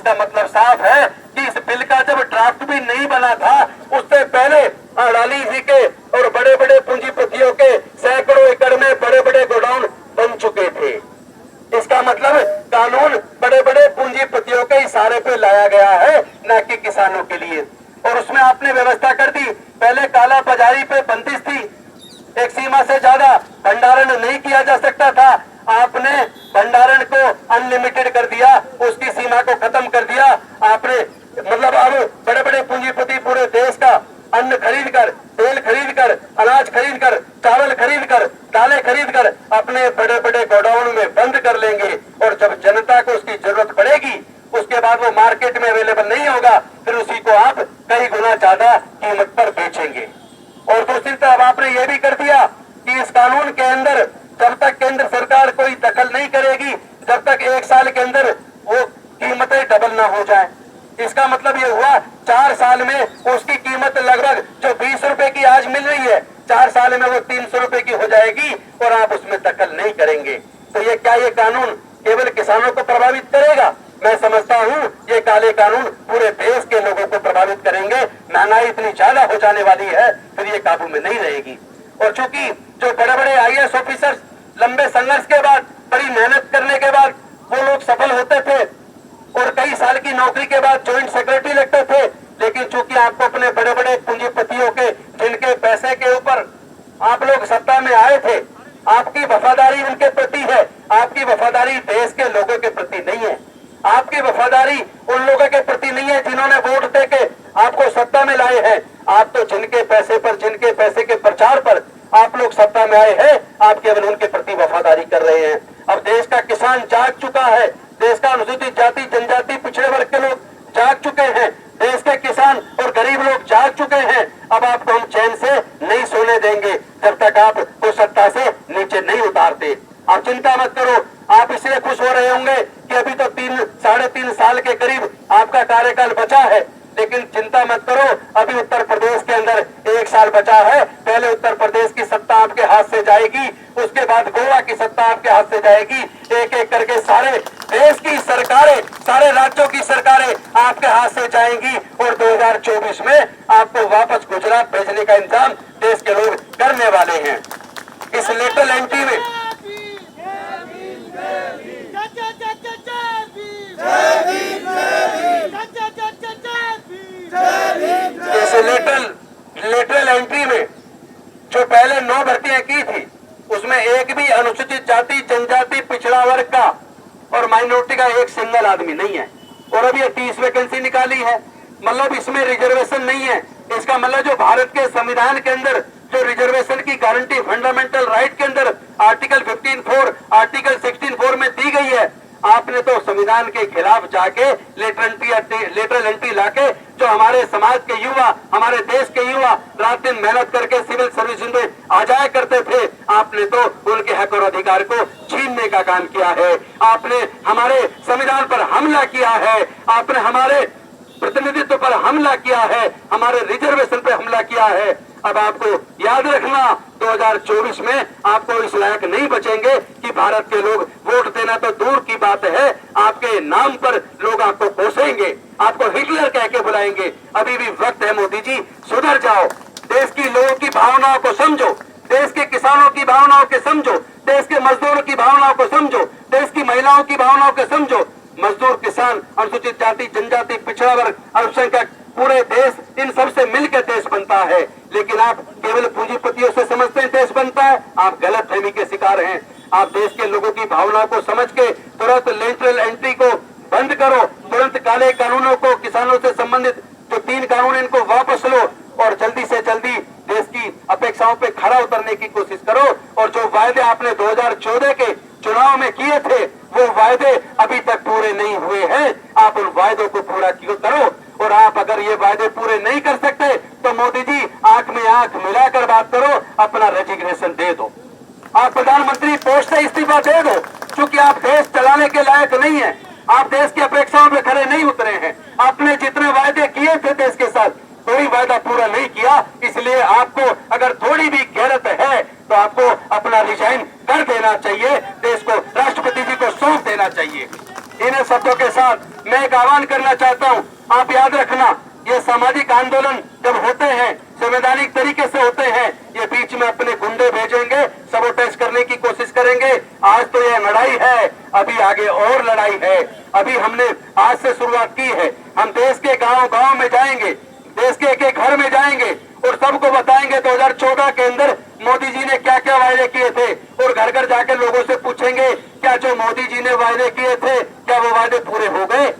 इसका मतलब साफ है कि इस बिल का जब ड्राफ्ट भी नहीं बना था, उससे पहले अडानी जी के और बड़े बड़े पूंजीपतियों के सैकड़ों एकड़ में बड़े बड़े गोडाउन बन चुके थे। इसका मतलब कानून बड़े बड़े पूंजीपतियों के इशारे पे लाया गया है, न कि किसानों के लिए। और उसमें आपने व्यवस्था कर दी, पहले काला बाजारी पे बंदिश थी, एक सीमा से ज्यादा भंडारण नहीं किया जा सकता था। आपने भंडारण को अनलिमिटेड कर दिया, उसकी सीमा को खत्म कर दिया आपने। मतलब अब बड़े बड़े पूंजीपति पूरे देश का अन्न खरीद कर, तेल खरीद कर, अनाज खरीद कर, चावल खरीद कर, दालें खरीद कर अपने बड़े बड़े गोडाउन में बंद कर लेंगे। और जब जनता को उसकी जरूरत पड़ेगी, उसके बाद वो मार्केट में अवेलेबल नहीं होगा, फिर उसी को आप कई गुना ज्यादा कीमत पर बेचेंगे। और दूसरी तरफ आपने ये भी कर दिया कि इस कानून के अंदर जब तक केंद्र सरकार कोई दखल नहीं करेगी, जब तक 1 साल के अंदर वो कीमतें डबल ना हो जाए। इसका मतलब ये हुआ 4 साल में उसकी कीमत लगभग जो 20 रुपए की आज मिल रही है, 4 साल में वो 300 रुपए की हो जाएगी और आप उसमें दखल नहीं करेंगे। तो ये क्या ये कानून केवल किसानों को प्रभावित करेगा? मैं समझता हूँ ये काले कानून पूरे देश के लोगों को प्रभावित करेंगे। महंगाई इतनी ज्यादा हो जाने वाली है, फिर ये काबू में नहीं रहेगी। और चूंकि जो बड़े बड़े IAS ऑफिसर्स लंबे संघर्ष के बाद, बड़ी मेहनत करने के बाद वो लोग सफल होते थे और कई साल की नौकरी के बाद ज्वाइंट सेक्रेटरी लगते थे, लेकिन चूंकि आपको अपने बड़े बड़े पूंजीपतियों के जिनके पैसे के ऊपर आप लोग सत्ता में आए थे, आपकी वफादारी उनके प्रति है, आपकी वफादारी देश के लोगों के प्रति नहीं है। आपकी वफादारी उन लोगों के प्रति नहीं है जिन्होंने वोट देके आपको सत्ता में लाए हैं। आप तो जिनके पैसे पर, जिनके पैसे के प्रचार पर आप लोग सत्ता में आए हैं, आप केवल उनके प्रति वफादारी कर रहे हैं। अब देश का किसान जाग चुका है, देश का अनुसूचित जाति जनजाति पिछड़े वर्ग के लोग जाग चुके हैं, देश के किसान और गरीब लोग जाग चुके हैं। अब आपको हम चैन से नहीं सोने देंगे जब तक आप को सत्ता से नीचे नहीं उतारते। आप चिंता मत करो, आप इसलिए खुश हो रहे होंगे कि अभी तो 3-3.5 साल के करीब आपका कार्यकाल बचा है, लेकिन चिंता मत करो, अभी उत्तर प्रदेश के अंदर 1 साल बचा है। पहले उत्तर प्रदेश की सत्ता आपके हाथ से जाएगी, उसके बाद गोवा की सत्ता आपके हाथ से जाएगी। एक एक करके सारे देश की सरकारें, सारे राज्यों की सरकारें आपके हाथ से जाएंगी और 2024 में आपको वापस गुजरात भेजने का इंतजाम देश के लोग करने वाले हैं। इस लेटरल एंट्री में लेटरल एंट्री में जो पहले 9 भर्तियां की थी, उसमें एक भी अनुसूचित जाति जनजाति पिछड़ा वर्ग का और माइनॉरिटी का एक सिंगल आदमी नहीं है। और अब ये 30 वैकेंसी निकाली है, मतलब इसमें रिजर्वेशन नहीं है। इसका मतलब जो भारत के संविधान के अंदर जो रिजर्वेशन की गारंटी फंडामेंटल राइट के अंदर आर्टिकल 15(4) आर्टिकल 16(4) में दी गई है, आपने तो संविधान के खिलाफ जाके लेटरल एंट्री लाके जो हमारे समाज के युवा, हमारे देश के युवा रात दिन मेहनत करके सिविल सर्विस में आ जाया करते थे, आपने तो उनके हक और अधिकार को छीनने का काम किया है। आपने हमारे संविधान पर हमला किया है, आपने हमारे प्रतिनिधित्व पर हमला किया है, हमारे रिजर्वेशन पर हमला किया है। अब आपको याद रखना, 2024 में आपको इस लायक नहीं बचेंगे कि भारत के लोग वोट देना तो दूर की बात है, आपके नाम पर लोग आपको कोसेंगे, आपको हिटलर कह के बुलाएंगे। अभी भी वक्त है मोदी जी, सुधर जाओ, देश की लोगों की भावनाओं को समझो, देश के किसानों की भावनाओं को समझो, देश के मजदूरों की भावनाओं को समझो, देश की महिलाओं की भावनाओं को समझो। मजदूर, किसान, अनुसूचित जाति जनजाति पिछड़ा वर्ग, अल्पसंख्यक, पूरे देश, इन सबसे मिलकर देश बनता है। लेकिन आप केवल पूंजीपतियों से समझते हैं देश बनता है, आप गलत फहमी के शिकार हैं। आप देश के लोगों की भावनाओं को समझ के तुरंत लेटरल एंट्री को बंद करो, तुरंत काले कानूनों को, किसानों से संबंधित जो 3 कानून इनको वापस लो और जल्दी से जल्दी देश की अपेक्षाओं पे खरा उतरने की कोशिश करो। और जो वायदे आपने 2014 के चुनाव में किए थे, वो वायदे अभी तक पूरे नहीं हुए हैं, आप उन वायदों को पूरा करो। और आप अगर ये वायदे पूरे नहीं कर सकते तो मोदी जी आंख में आंख मिलाकर बात करो, अपना रेजिग्नेशन दे दो, आप प्रधानमंत्री पोस्ट से इस्तीफा दे दो, क्योंकि आप देश चलाने के लायक नहीं है, आप देश की अपेक्षाओं में खरे नहीं उतरे हैं। आपने जितने वायदे किए थे देश के साथ, कोई वायदा पूरा नहीं किया। इसलिए आपको अगर थोड़ी भी गैरत है तो आपको अपना रिजाइन कर देना चाहिए, देश को, राष्ट्रपति जी को सौंप देना चाहिए। इन्हीं शब्दों के साथ मैं एक आह्वान करना चाहता हूं, आप याद रखना, ये सामाजिक आंदोलन जब होते हैं, संवैधानिक तरीके से होते हैं, ये बीच में अपने गुंडे भेजेंगे, सबोटेज करने की कोशिश करेंगे। आज तो यह लड़ाई है, अभी आगे और लड़ाई है। अभी हमने आज से शुरुआत की है। हम देश के गांव गांव में जाएंगे, देश के एक घर में जाएंगे और सबको बताएंगे 2014 के अंदर मोदी जी ने क्या क्या वायदे किए थे, और घर घर जाकर लोगों से पूछेंगे क्या जो मोदी जी ने वायदे किए थे क्या वो वायदे पूरे हो गए।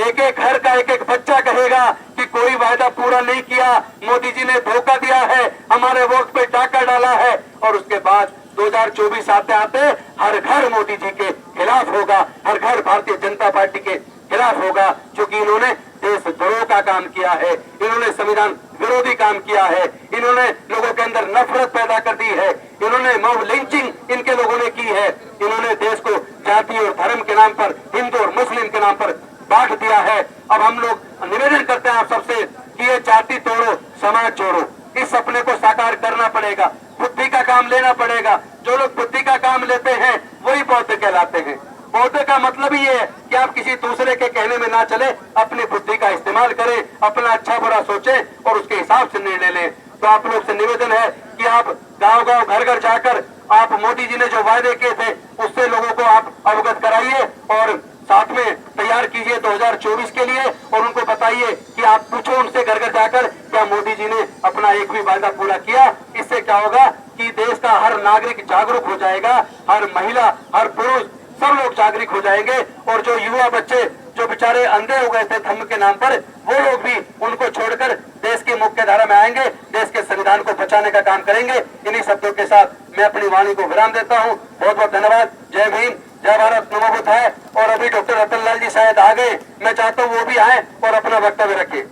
एक एक घर का एक एक बच्चा कहेगा कि कोई वायदा पूरा नहीं किया, मोदी जी ने धोखा दिया है, हमारे वोट पे डाका डाला है। और उसके बाद 2024 आते आते हर घर मोदी जी के खिलाफ होगा, हर घर भारतीय जनता पार्टी के खिलाफ होगा, क्योंकि इन्होंने देशद्रोह का काम किया है, इन्होंने संविधान विरोधी काम किया है, इन्होंने लोगों के अंदर नफरत पैदा कर दी है, इन्होंने मॉब लिंचिंग इनके लोगों ने की है, इन्होंने देश को जाति और धर्म के नाम पर, हिंदू और मुस्लिम के नाम पर बांट दिया है। अब हम लोग निवेदन करते हैं आप सबसे कि ये जाति तोड़ो समाज जोड़ो, इस सपने को साकार करना पड़ेगा, बुद्धि का काम लेना पड़ेगा। जो लोग बुद्धि का काम लेते हैं वही बौद्ध कहलाते हैं। बौद्ध का मतलब ही है कि आप किसी दूसरे के कहने में ना चले, अपनी बुद्धि का इस्तेमाल करें, अपना अच्छा बुरा सोचें और उसके हिसाब से निर्णय लें। तो आप लोग से निवेदन है कि आप गांव गांव घर घर जाकर आप मोदी जी ने जो वायदे किए थे उससे लोगों को आप अवगत कराइए और साथ में तैयार कीजिए 2024 के लिए, और उनको बताइए कि आप पूछो उनसे घर घर जाकर क्या मोदी जी ने अपना एक भी वायदा पूरा किया। इससे क्या होगा कि देश का हर नागरिक जागरूक हो जाएगा, हर महिला हर पुरुष सब लोग जागरूक हो जाएंगे, और जो युवा बच्चे जो बेचारे अंधे हो गए थे धर्म के नाम पर, वो लोग भी उनको छोड़कर देश की मुख्य धारा में आएंगे, देश के संविधान को बचाने का काम करेंगे। इन्हीं शब्दों के साथ मैं अपनी वाणी को विराम देता हूँ। बहुत बहुत धन्यवाद। जय भीम, जय भारत, नमो बुद्धाय। और अभी डॉक्टर रतन लाल जी शायद आ गए, मैं चाहता हूँ वो भी आए और अपना वक्तव्य रखें।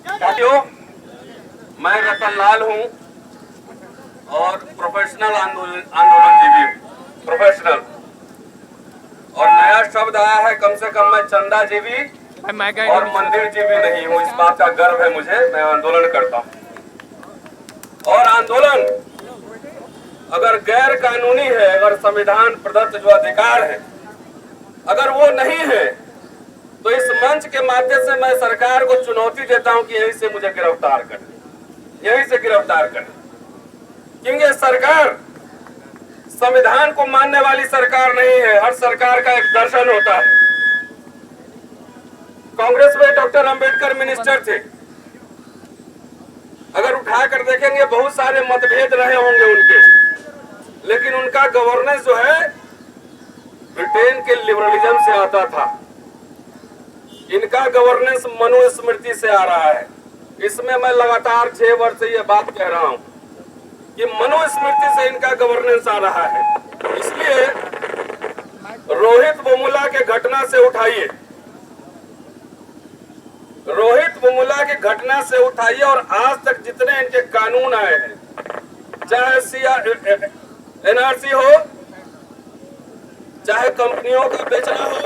साथियों, मैं रतन लाल हूँ और प्रोफेशनल आंदोलनजीवी हूँ, प्रोफेशनल। और नया शब्द आया है, कम से कम मैं चंदा जीवी और मंदिर जीवी नहीं हूँ, इस बात का गर्व है मुझे। मैं आंदोलन करता हूँ और आंदोलन अगर गैर कानूनी है, अगर संविधान प्रदत्त जो अधिकार है अगर वो नहीं है, तो इस मंच के माध्यम से मैं सरकार को चुनौती देता हूं कि यहीं से मुझे गिरफ्तार कर, यहीं से गिरफ्तार कर। क्योंकि सरकार संविधान को मानने वाली सरकार नहीं है, हर सरकार का एक दर्शन होता है। कांग्रेस में डॉक्टर अंबेडकर मिनिस्टर थे, अगर उठाकर देखेंगे बहुत सारे मतभेद रहे होंगे उनके, लेकिन उनका गवर्नेंस जो है ब्रिटेन के लिबरलिज्म से आता था। इनका गवर्नेंस मनुस्मृति से आ रहा है। इसमें मैं लगातार 6 वर्ष से ये बात कह रहा हूं कि मनुस्मृति से इनका गवर्नेंस आ रहा है। इसलिए रोहित वेमुला के घटना से उठाइए, रोहित वेमुला की घटना से उठाइए, और आज तक जितने इनके कानून आए हैं, चाहे एनआरसी हो, चाहे कंपनियों का बेचना हो,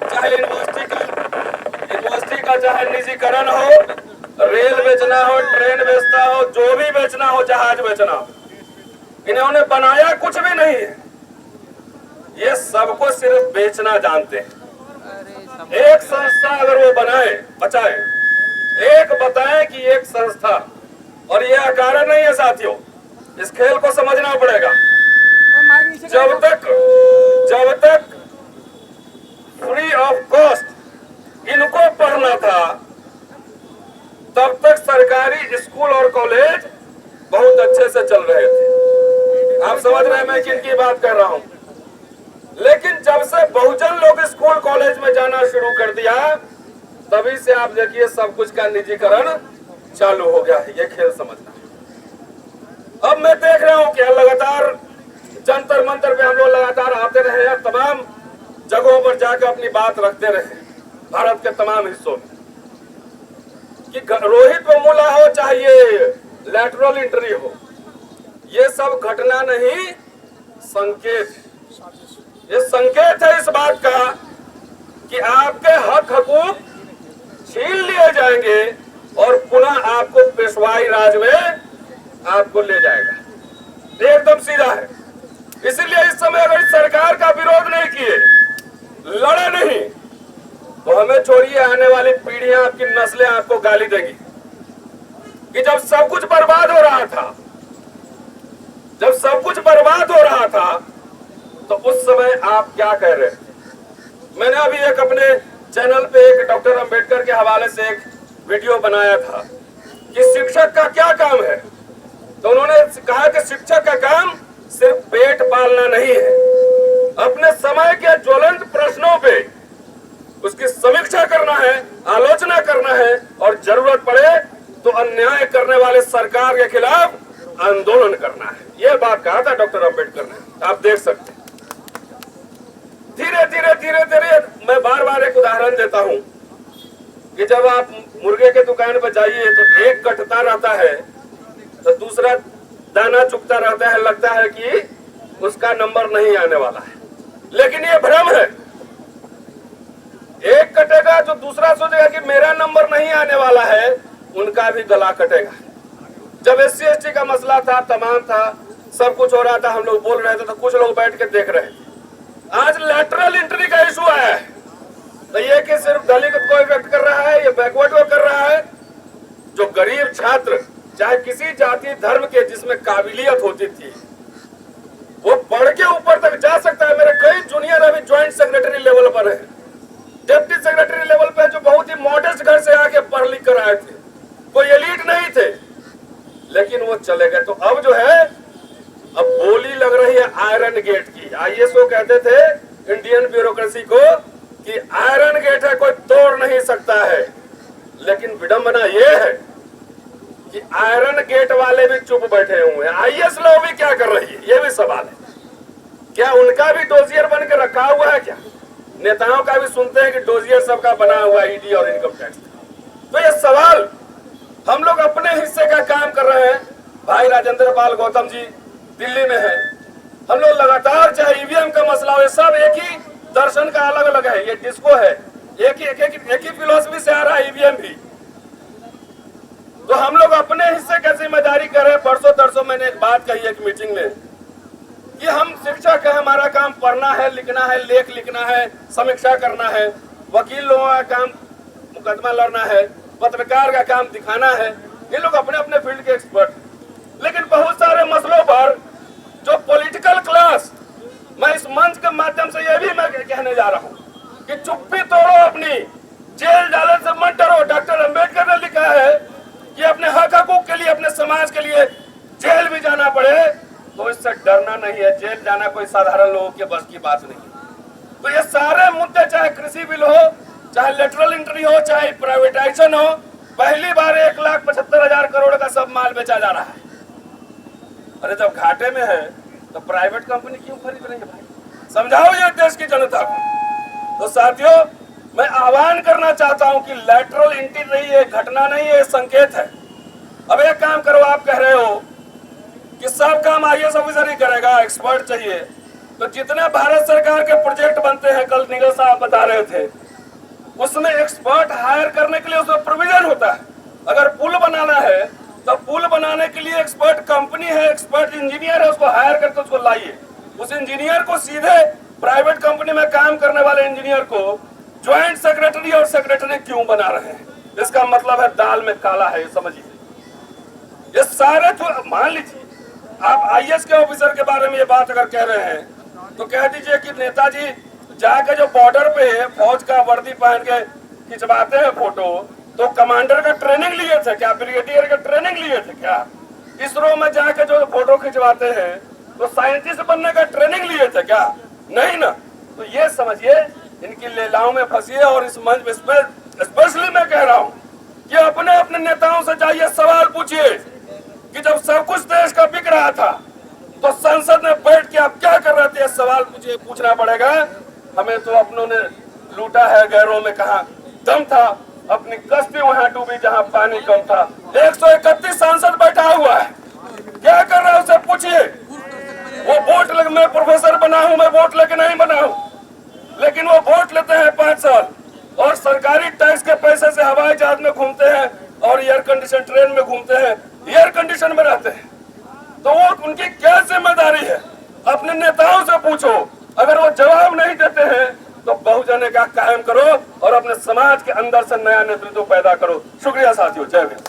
चाहे यूनिवर्सिटी का चाहे निजीकरण हो, रेल बेचना हो, ट्रेन बेचना हो, जो भी बेचना हो, जहाज बेचना हो, इन्होंने बनाया कुछ भी नहीं है। ये सबको सिर्फ बेचना जानते हैं। एक संस्था अगर वो बनाए बचाए, एक बताएं कि एक संस्था, और ये अकारण नहीं है साथियों, इस खेल को समझना पड़ेगा। जब तक फ्री ऑफ कॉस्ट इनको पढ़ना था, तब तक सरकारी स्कूल और कॉलेज बहुत अच्छे से चल रहे थे। आप समझ रहे हैं मैं किनकी बात कर रहा हूं। लेकिन जब से बहुजन लोग स्कूल कॉलेज में जाना शुरू कर दिया, तभी से आप देखिए सब कुछ का निजीकरण चालू हो गया है। ये खेल समझना। अब मैं देख रहा हूं कि लगातार जंतर मंतर पे हम लोग लगातार आते रहे हैं, तमाम जगहों पर जाकर अपनी बात रखते रहे, भारत के तमाम हिस्सों में, कि रोहित वेमुला हो चाहे ये लैटरल एंट्री हो, ये सब घटना नहीं संकेत है। ये संकेत है इस बात का कि आपके हक हकूक छीन लिए जाएंगे और पुनः आपको पेशवाई राज में आपको ले जाएगा। एकदम सीधा है। इसलिए इस समय अगर इस सरकार का विरोध नहीं किए, आपकी नस्लें आपको गाली देगी कि जब सब कुछ बर्बाद हो रहा था, जब सब कुछ बर्बाद हो रहा था, तो उस समय आप क्या कह रहे थे। मैंने अभी एक अपने चैनल पे एक डॉक्टर अंबेडकर के हवाले से एक वीडियो बनाया था कि शिक्षक का क्या काम है। तो उन्होंने कहा कि शिक्षक का काम सिर्फ पेट पालना नहीं है, अपने समय के ज्वलंत प्रश्नों पे उसकी समीक्षा करना है, आलोचना करना है, और जरूरत पड़े तो अन्याय करने वाले सरकार के खिलाफ आंदोलन करना है। यह बात कहा था डॉक्टर अंबेडकर ने, आप देख सकते हैं। धीरे धीरे धीरे धीरे मैं बार बार एक उदाहरण देता हूं कि जब आप मुर्गे के दुकान पर जाइए तो एक कटता रहता है तो दूसरा दाना चुकता रहता है, लगता है कि उसका नंबर नहीं आने वाला है, लेकिन ये भ्रम है। एक कटेगा जो दूसरा सोचेगा कि मेरा नंबर नहीं आने वाला है, उनका भी गला कटेगा। जब SC/ST का मसला था, तमाम था, सब कुछ हो रहा था, हम लोग बोल रहे थे तो कुछ लोग बैठ के देख रहे थे। आज लैटरल एंट्री का इशू आया है, तो ये कि सिर्फ दलित को इफेक्ट कर रहा है, ये बैकवर्ड को कर रहा है। जो गरीब छात्र चाहे किसी जाति धर्म के जिसमें काबिलियत होती थी, वो पढ़ के ऊपर तक जा सकता है। मेरे कई जूनियर अभी ज्वाइंट सेक्रेटरी लेवल पर है, डिप्टी सेक्रेटरी लेवल पे, जो बहुत ही मॉडेस्ट घर से आके पढ़ लिख कर आए थे, कोई एलीट नहीं थे, लेकिन वो चले गए। तो अब जो है, अब बोली लग रही है आयरन गेट की। ISO कहते थे इंडियन ब्यूरोक्रेसी को कि आयरन गेट है, कोई तोड़ नहीं सकता है। लेकिन विडंबना ये है कि आयरन गेट वाले भी चुप बैठे हुए हैं। IS लोग भी क्या कर रही है, ये भी सवाल है। क्या उनका भी डोजियर बन के रखा हुआ है क्या? नेताओं का भी सुनते हैं कि डोजियर सबका बना हुआ ED और इनकम टैक्स। तो ये सवाल, हम लोग अपने हिस्से का काम कर रहे हैं। भाई राजेंद्र पाल गौतम जी दिल्ली में है, हम लोग लगातार, चाहे EVM का मसला हो, सब एक ही दर्शन का अलग अलग है, ये डिस्को है, एक ही फिलोसफी से आ रहा है EVM भी। तो हम लोग अपने हिस्से की जिम्मेदारी कर रहे हैं। परसों तरसों मैंने एक बात कही एक मीटिंग में कि हम शिक्षक है, हमारा काम पढ़ना है, लिखना है, लेख लिखना है, समीक्षा करना है। वकील लोगों का काम मुकदमा लड़ना है, पत्रकार का काम दिखाना है। ये लोग अपने अपने फील्ड के एक्सपर्ट, लेकिन बहुत सारे मसलों पर जो पॉलिटिकल क्लास, मैं इस मंच के माध्यम से ये भी मैं कहने जा रहा हूँ कि चुप्पी तोड़ो अपनी, जेल जाने से मत डरो। डॉक्टर अंबेडकर ने लिखा है कि अपने हक हकूक के लिए, अपने समाज के लिए जेल भी जाना पड़े तो इससे डरना नहीं है। जेल जाना कोई साधारण लोगों के बस की बात नहीं है। तो ये सारे मुद्दे, चाहे कृषि बिल हो, चाहे लेटरल एंट्री हो, चाहे प्राइवेटाइजेशन हो, पहली बार 1,75,000 करोड़ का सब माल बेचा जा रहा है। अरे जब घाटे में है तो प्राइवेट कंपनी क्यों खरीद रही है भाई? समझाओ ये देश की जनता को। तो साथियों, मैं आह्वान करना चाहता हूं कि लेटरल एंट्री नहीं है, घटना नहीं है, संकेत है। अब एक काम करो, आप कह रहे हो कि सब काम IAS ऑफिसर ही करेगा, एक्सपर्ट चाहिए। तो जितने भारत सरकार के प्रोजेक्ट बनते हैं, कल निगल साहब बता रहे थे, उसमें एक्सपर्ट हायर करने के लिए उसमें प्रोविजन होता है। अगर पुल बनाना है तो पुल बनाने के लिए एक्सपर्ट कंपनी है, एक्सपर्ट इंजीनियर है, उसको हायर करके उसको लाइए। उस इंजीनियर को सीधे प्राइवेट कंपनी में काम करने वाले इंजीनियर को ज्वाइंट सेक्रेटरी और सेक्रेटरी क्यों बना रहे हैं? इसका मतलब है दाल में काला है, ये समझिए। ये सारे मान लीजिए आप IAS के ऑफिसर के बारे में ये बात अगर कह रहे हैं तो कह दीजिए कि नेताजी जाके जो बॉर्डर पे फौज का वर्दी पहन के खिंचवाते हैं फोटो, तो कमांडर का ट्रेनिंग लिए थे क्या? ब्रिगेडियर का ट्रेनिंग लिए थे क्या? इसरो में जाके जो फोटो खिंचवाते हैं तो साइंटिस्ट बनने का ट्रेनिंग लिए थे क्या? नहीं ना। तो ये समझिए, इनकी लीलाओं में फंसिए। और इस मंच पे स्पेशली मैं कह रहा हूँ कि अपने अपने नेताओं से जाइए, सवाल पूछिए कि जब सब कुछ देश का बिक रहा था तो संसद में बैठ के आप क्या कर रहे थे? सवाल पूछना पड़ेगा हमें। तो अपनों ने लूटा है, गैरों में कहा दम था, अपनी कश्ती वहां डूबी जहां पानी कम था। 131 सांसद बैठा हुआ है, क्या कर रहा है उसे पूछिए। वो वोट लग, मैं प्रोफेसर बना हूं, मैं वोट लेके नहीं बना हूं, लेकिन वो वोट लेते हैं 5 साल और सरकारी टैक्स के पैसे से हवाई जहाज में घूमते हैं और एयर कंडीशन ट्रेन में घूमते हैं, एयर कंडीशन में रहते हैं। तो वो उनकी क्या जिम्मेदारी है? अपने नेताओं से पूछो। अगर वो जवाब नहीं देते हैं तो बहुजन का कायम करो और अपने समाज के अंदर से नया नेतृत्व पैदा करो। शुक्रिया साथियों, जय भीम,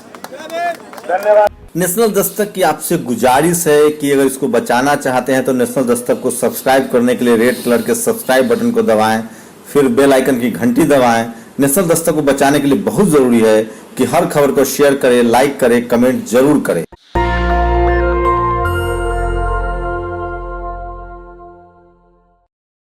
धन्यवाद। नेशनल दस्तक की आपसे गुजारिश है कि अगर इसको बचाना चाहते हैं तो नेशनल दस्तक को सब्सक्राइब करने के लिए रेड कलर के सब्सक्राइब बटन को दबाएं, फिर बेल आइकन की घंटी दबाएं। नेशनल दस्तक को बचाने के लिए बहुत जरूरी है कि हर खबर को शेयर करें, लाइक करें, कमेंट जरूर करें।